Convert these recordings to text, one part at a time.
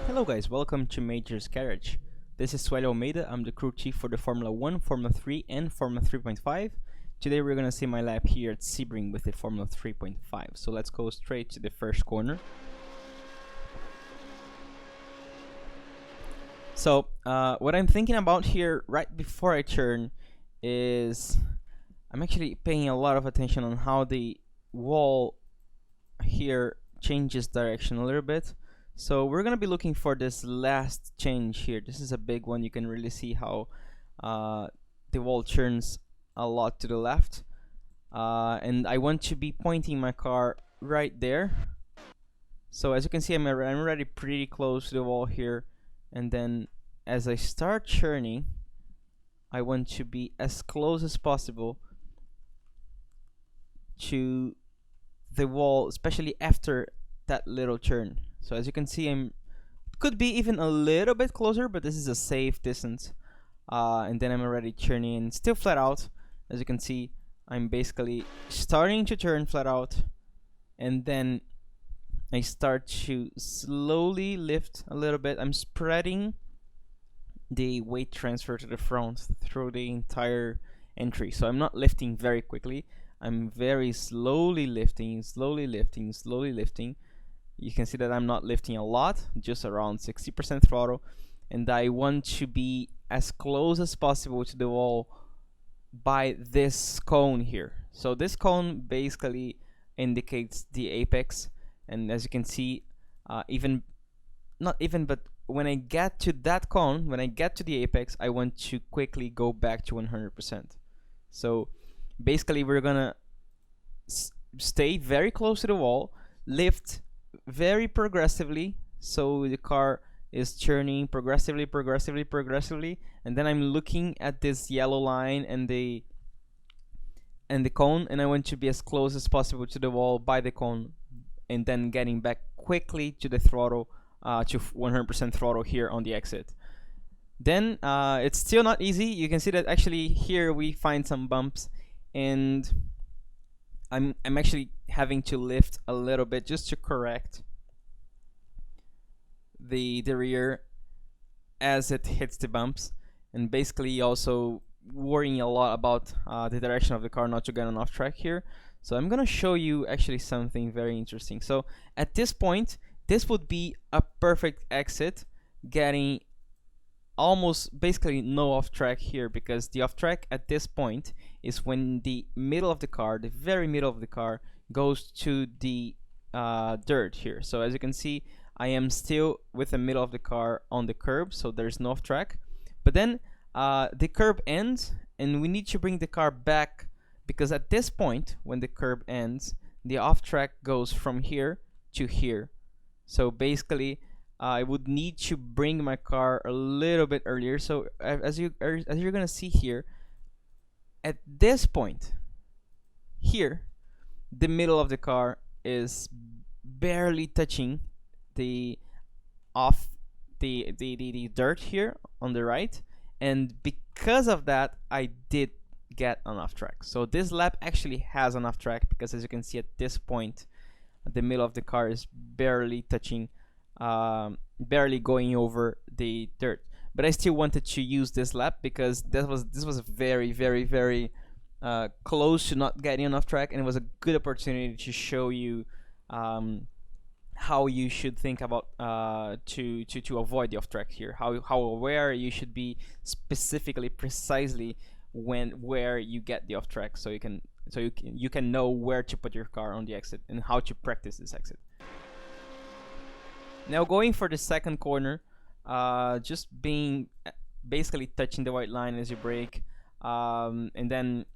Hello guys, welcome to Major's Garage. This is Suellio. I'm the crew chief for the Formula 1, Formula 3 and Formula 3.5. Today we're gonna see my lap here at Sebring with the Formula 3.5. So let's go straight to the first corner. So what I'm thinking about here right before I turn is I'm actually paying a lot of attention on how the wall here changes direction a little bit. So we're gonna be looking for this last change here. This is a big one. You can really see how the wall turns a lot to the left, and I want to be pointing my car right there. So as you can see, I'm already pretty close to the wall here, and then as I start turning, I want to be as close as possible to the wall, especially after that little turn. So as you can see, could be even a little bit closer, but this is a safe distance. And then I'm already turning still flat out. As you can see, I'm basically starting to turn flat out, and then I start to slowly lift a little bit. I'm spreading the weight transfer to the front through the entire entry. So I'm not lifting very quickly. I'm very slowly lifting, slowly lifting, slowly lifting. You can see that I'm not lifting a lot, just around 60% throttle, and I want to be as close as possible to the wall by this cone here. So this cone basically indicates the apex, and as you can see, but when I get to that cone, when I get to the apex, I want to quickly go back to 100%. So basically we're gonna stay very close to the wall, lift very progressively, so the car is turning progressively, and then I'm looking at this yellow line and the cone, and I want to be as close as possible to the wall by the cone, and then getting back quickly to the throttle, to 100% throttle here on the exit. Then it's still not easy. You can see that actually here we find some bumps, and I'm actually having to lift a little bit just to correct the rear as it hits the bumps, and basically also worrying a lot about the direction of the car, not to get on off track here. So I'm gonna show you actually something very interesting. So at this point, this would be a perfect exit, getting almost basically no off track here, because the off track at this point is when the middle of the car, the very middle of the car, goes to the dirt here. So as you can see, I am still with the middle of the car on the curb, so there's no off track. But then the curb ends, and we need to bring the car back, because at this point, when the curb ends, the off track goes from here to here. So basically, I would need to bring my car a little bit earlier. So as you're gonna see here, at this point here, the middle of the car is barely touching the dirt here on the right, and because of that, I did get an off track. So this lap actually has an off track, because as you can see at this point, the middle of the car is barely touching, barely going over the dirt. But I still wanted to use this lap, because this was very close to not getting enough track, and it was a good opportunity to show you how you should think about to avoid the off track here, how aware you should be specifically, precisely where you get the off track, so you can know where to put your car on the exit and how to practice this exit. Now going for the second corner, just basically touching the white line as you brake, and then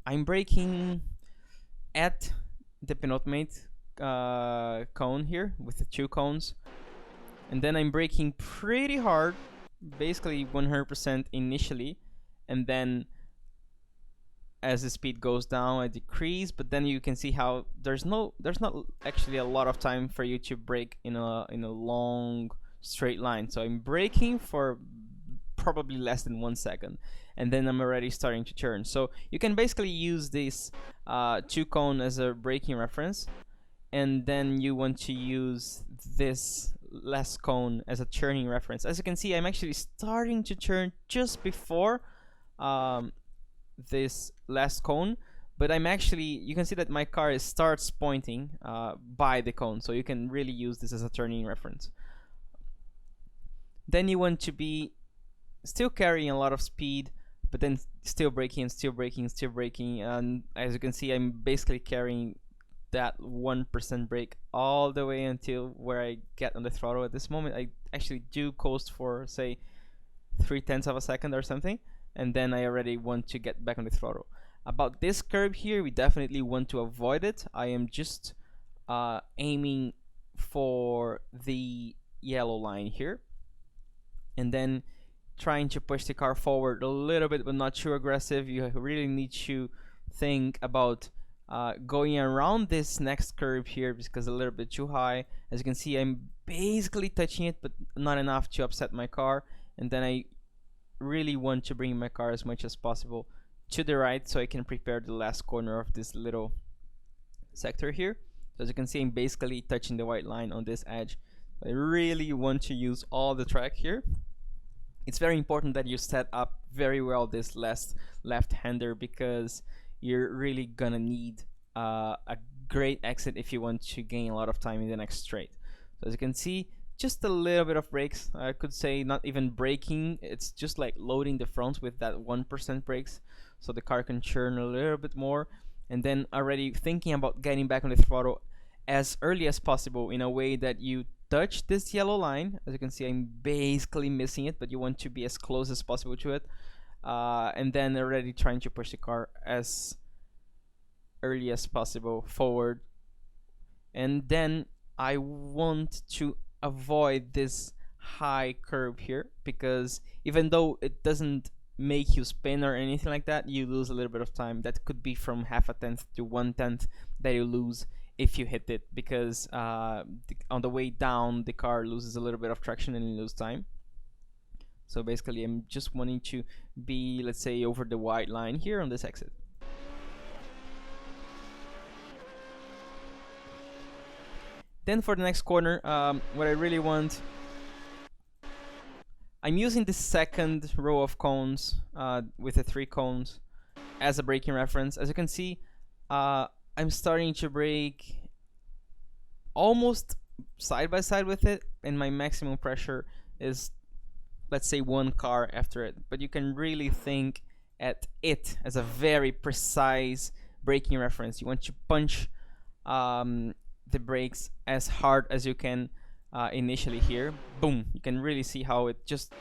I'm braking at the penultimate cone here with the two cones, and then I'm braking pretty hard, basically 100% initially, and then as the speed goes down, I decrease. But then you can see how there's not actually a lot of time for you to brake in a long straight line. So I'm braking for probably less than 1 second, and then I'm already starting to turn. So you can basically use this two cone as a braking reference, and then you want to use this last cone as a turning reference. As you can see, I'm actually starting to turn just before um, this last cone, but I'm actually, you can see that my car starts pointing by the cone, so you can really use this as a turning reference. Then you want to be still carrying a lot of speed, but then still braking, still braking, still braking, and as you can see, I'm basically carrying that 1% brake all the way until where I get on the throttle. At this moment, I actually do coast for, say, 0.3 of a second or something, and then I already want to get back on the throttle. About this curve here, we definitely want to avoid it. I am just aiming for the yellow line here, and then trying to push the car forward a little bit, but not too aggressive. You really need to think about going around this next curve here because it's a little bit too high. As you can see, I'm basically touching it, but not enough to upset my car. And then I really want to bring my car as much as possible to the right so I can prepare the last corner of this little sector here. So as you can see, I'm basically touching the white line on this edge. I really want to use all the track here. It's very important that you set up very well this left-hander because you're really gonna need a great exit if you want to gain a lot of time in the next straight. So as you can see, just a little bit of brakes. I could say not even braking, it's just like loading the front with that 1% brakes so the car can churn a little bit more, and then already thinking about getting back on the throttle as early as possible in a way that you touch this yellow line. As you can see, I'm basically missing it, but you want to be as close as possible to it, and then already trying to push the car as early as possible forward. And then I want to avoid this high curve here because even though it doesn't make you spin or anything like that, you lose a little bit of time. That could be from 0.5 tenth to 1/10 that you lose if you hit it, because on the way down the car loses a little bit of traction and you lose time. So basically I'm just wanting to be, let's say, over the white line here on this exit. Then for the next corner, what I really want, I'm using the second row of cones with the 3 cones as a braking reference. As you can see, I'm starting to brake almost side by side with it, and my maximum pressure is, let's say, 1 car after it. But you can really think at it as a very precise braking reference. You want to punch the brakes as hard as you can initially here. Boom! You can really see how it just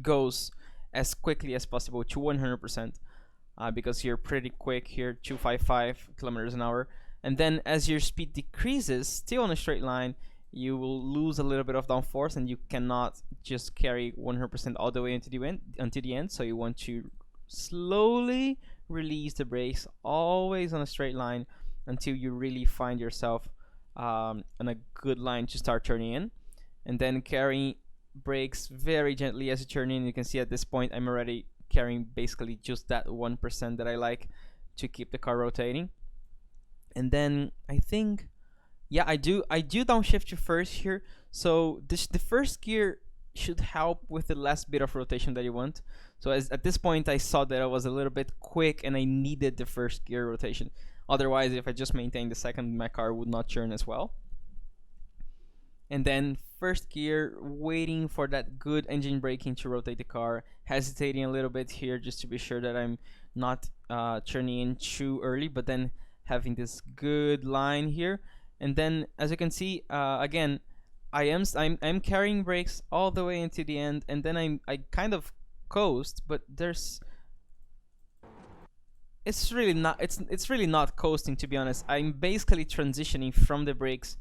goes as quickly as possible to 100%. Because you're pretty quick here, 255 kilometers an hour. And then as your speed decreases, still on a straight line, you will lose a little bit of downforce, and you cannot just carry 100% all the way until the end. So you want to slowly release the brakes, always on a straight line, until you really find yourself on a good line to start turning in. And then carrying brakes very gently as you turn in. You can see at this point I'm already carrying basically just that 1% that I like to keep the car rotating. And then I think, yeah, I do downshift to first here. So the first gear should help with the last bit of rotation that you want. So at this point I saw that I was a little bit quick and I needed the first gear rotation. Otherwise, if I just maintained the second, my car would not turn as well. And then first gear, waiting for that good engine braking to rotate the car, hesitating a little bit here just to be sure that I'm not turning in too early, but then having this good line here. And then as you can see, again, I'm carrying brakes all the way into the end, and then I kind of coast, but it's really not coasting, to be honest. I'm basically transitioning from the brakes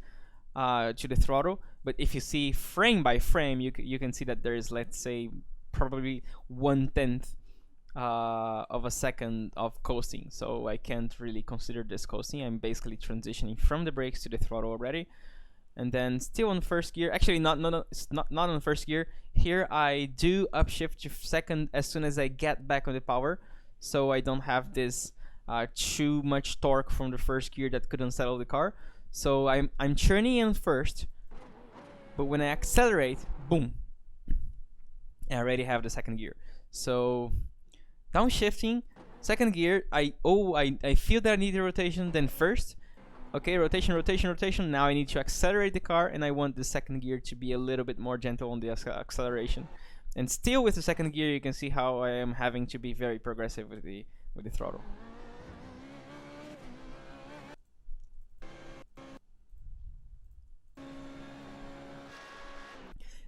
to the throttle, but if you see frame by frame, you can see that there is, let's say, probably 1/10 of a second of coasting. So I can't really consider this coasting. I'm basically transitioning from the brakes to the throttle already. And then still on first gear, actually not on first gear. Here I do upshift to second as soon as I get back on the power, so I don't have this too much torque from the first gear that could unsettle the car. So I'm churning in first, but when I accelerate, boom, I already have the second gear. So downshifting, second gear, I feel that I need a rotation, then first, okay, rotation, rotation, rotation. Now I need to accelerate the car, and I want the second gear to be a little bit more gentle on the acceleration. And still with the second gear, you can see how I am having to be very progressive with the throttle.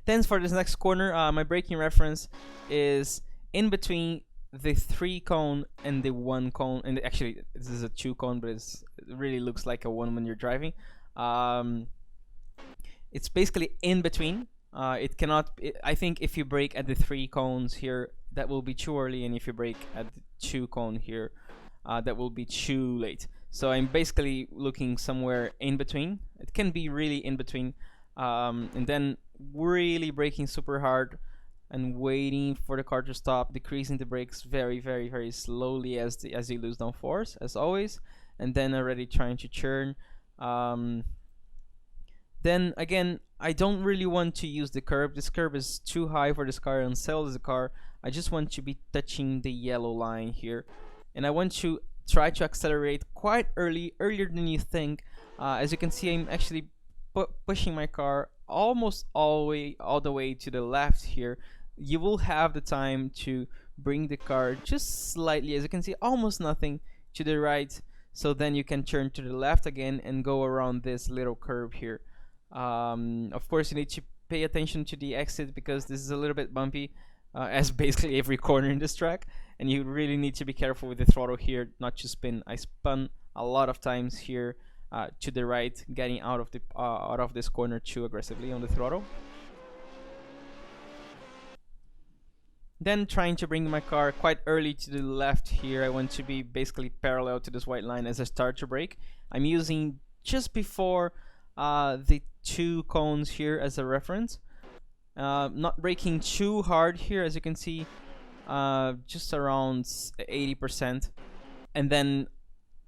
Then for this next corner, my braking reference is in between the 3 cone and the 1 cone, and actually this is a 2 cone, but it really looks like a 1 when you're driving. It's basically in between. It cannot. I think if you brake at the 3 cones here, that will be too early, and if you brake at the 2 cone here, that will be too late. So I'm basically looking somewhere in between. It can be really in between, and then really braking super hard and waiting for the car to stop, decreasing the brakes very, very, very slowly as you lose downforce, as always, and then already trying to churn. Then again, I don't really want to use the curb. This curb is too high for this car and unsettles the car. I just want to be touching the yellow line here, and I want to try to accelerate quite earlier than you think. As you can see, I'm actually pushing my car almost all the way to the left here. You will have the time to bring the car just slightly, as you can see, almost nothing to the right, so then you can turn to the left again and go around this little curve here. Of course, you need to pay attention to the exit because this is a little bit bumpy, as basically every corner in this track, and you really need to be careful with the throttle here not to spin. I spun a lot of times here to the right, getting out of this corner too aggressively on the throttle. Then trying to bring my car quite early to the left here. I want to be basically parallel to this white line as I start to brake. I'm using just before the 2 cones here as a reference. Not braking too hard here, as you can see, just around 80%, and then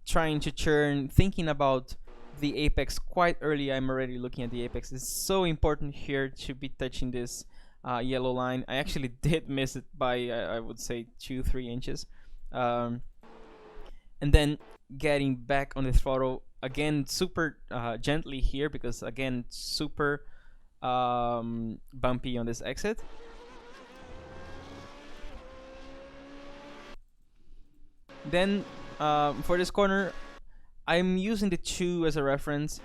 trying to turn, thinking about the apex quite early. I'm already looking at the apex. It's so important here to be touching this yellow line. I actually did miss it by I would say 2-3 inches, and then getting back on the throttle again super gently here, because again super bumpy on this exit. Then for this corner, I'm using the 2 as a reference.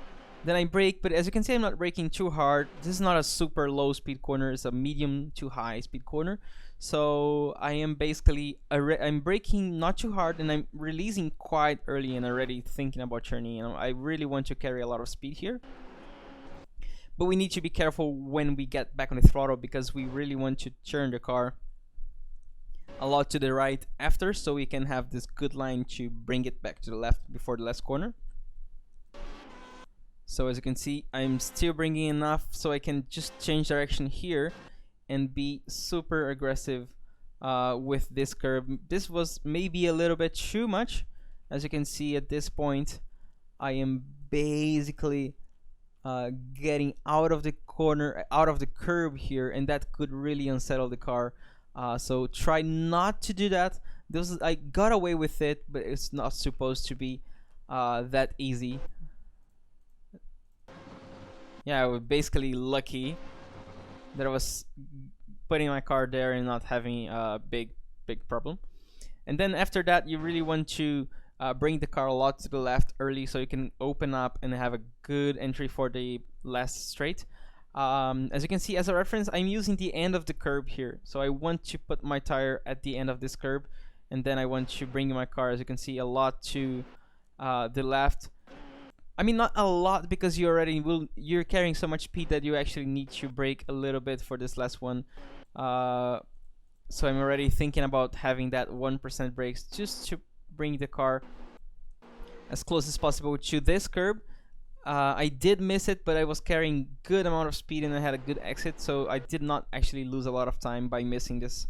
Then I brake, but as you can see, I'm not braking too hard. This is not a super low speed corner, it's a medium to high speed corner. So I am basically, I'm braking not too hard, and I'm releasing quite early and already thinking about turning. You know, I really want to carry a lot of speed here. But we need to be careful when we get back on the throttle, because we really want to turn the car a lot to the right after, so we can have this good line to bring it back to the left before the last corner. So as you can see, I'm still bringing enough so I can just change direction here and be super aggressive with this curve. This was maybe a little bit too much. As you can see at this point, I am basically getting out of the corner, out of the curb here, and that could really unsettle the car. So try not to do that. I got away with it, but it's not supposed to be that easy. Yeah, I was basically lucky that I was putting my car there and not having a big problem. And then after that, you really want to bring the car a lot to the left early, so you can open up and have a good entry for the last straight. As you can see, as a reference, I'm using the end of the curb here, so I want to put my tire at the end of this curb, and then I want to bring my car, as you can see, a lot to the left. I mean, not a lot, because you're carrying so much speed that you actually need to brake a little bit for this last one. So I'm already thinking about having that 1% brakes just to bring the car as close as possible to this curb. I did miss it, but I was carrying good amount of speed and I had a good exit, so I did not actually lose a lot of time by missing this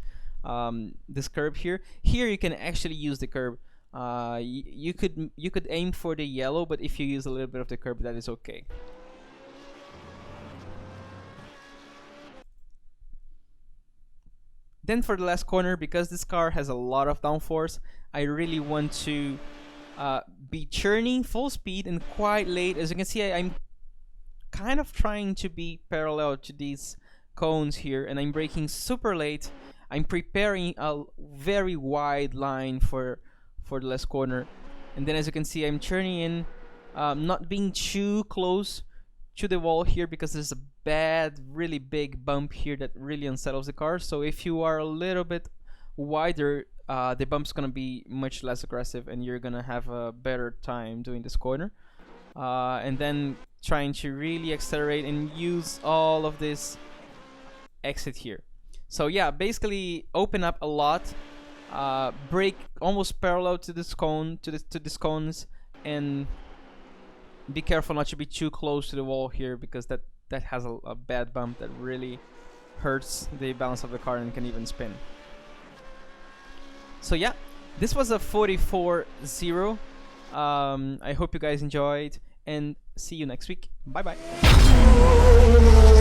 this curb here. Here you can actually use the curb. You could aim for the yellow, but if you use a little bit of the curb, that is okay. Then for the last corner, because this car has a lot of downforce, I really want to be churning full speed and quite late. As you can see, I'm kind of trying to be parallel to these cones here, and I'm braking super late. I'm preparing a very wide line for the last corner, and then as you can see, I'm churning in, not being too close to the wall here because there's a bad, really big bump here that really unsettles the car. So if you are a little bit wider, the bump's gonna be much less aggressive and you're gonna have a better time doing this corner. And then trying to really accelerate and use all of this exit here. So yeah, basically open up a lot, brake almost parallel to this cone, to these cones, and be careful not to be too close to the wall here because that has a bad bump that really hurts the balance of the car and can even spin. So yeah, this was a 44-0. I hope you guys enjoyed and see you next week. Bye bye.